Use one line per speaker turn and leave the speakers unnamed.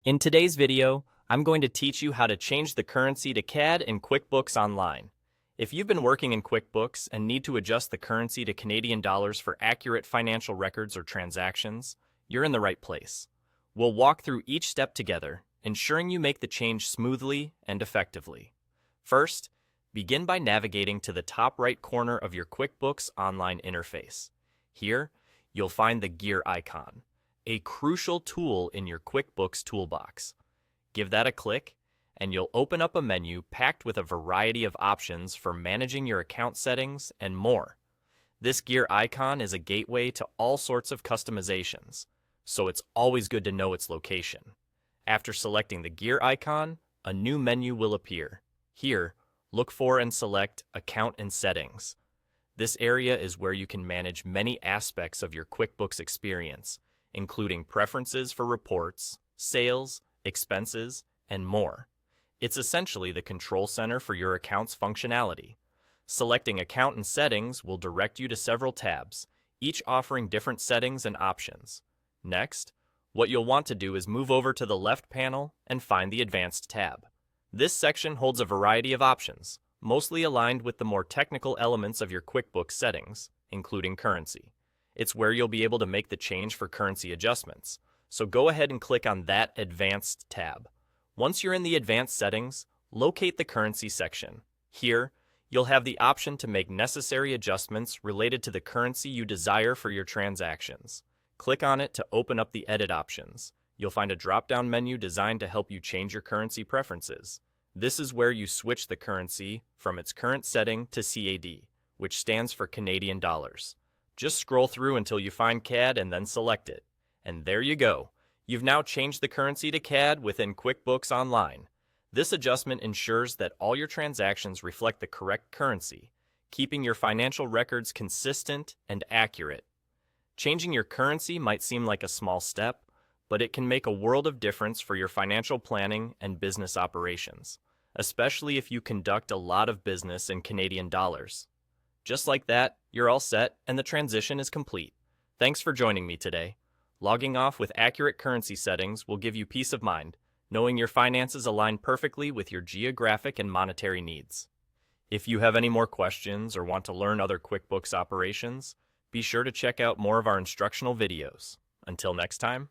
In today's video, I'm going to teach you how to change the currency to CAD in QuickBooks Online. If you've been working in QuickBooks and need to adjust the currency to Canadian dollars for accurate financial records or transactions, you're in the right place. We'll walk through each step together, ensuring you make the change smoothly and effectively. First, begin by navigating to the top right corner of your QuickBooks Online interface. Here, you'll find the gear icon, a crucial tool in your QuickBooks toolbox. Give that a click, and you'll open up a menu packed with a variety of options for managing your account settings and more. This gear icon is a gateway to all sorts of customizations, so it's always good to know its location. After selecting the gear icon, a new menu will appear. Here, look for and select Account and Settings. This area is where you can manage many aspects of your QuickBooks experience, including preferences for reports, sales, expenses, and more. It's essentially the control center for your account's functionality. Selecting Account and Settings will direct you to several tabs, each offering different settings and options. Next, what you'll want to do is move over to the left panel and find the Advanced tab. This section holds a variety of options, mostly aligned with the more technical elements of your QuickBooks settings, including currency. It's where you'll be able to make the change for currency adjustments. So go ahead and click on that Advanced tab. Once you're in the Advanced settings, locate the Currency section. Here, you'll have the option to make necessary adjustments related to the currency you desire for your transactions. Click on it to open up the Edit options. You'll find a drop-down menu designed to help you change your currency preferences. This is where you switch the currency from its current setting to CAD, which stands for Canadian dollars. Just scroll through until you find CAD and then select it. And there you go. You've now changed the currency to CAD within QuickBooks Online. This adjustment ensures that all your transactions reflect the correct currency, keeping your financial records consistent and accurate. Changing your currency might seem like a small step, but it can make a world of difference for your financial planning and business operations, especially if you conduct a lot of business in Canadian dollars. Just like that, you're all set and the transition is complete. Thanks for joining me today. Logging off with accurate currency settings will give you peace of mind, knowing your finances align perfectly with your geographic and monetary needs. If you have any more questions or want to learn other QuickBooks operations, be sure to check out more of our instructional videos. Until next time.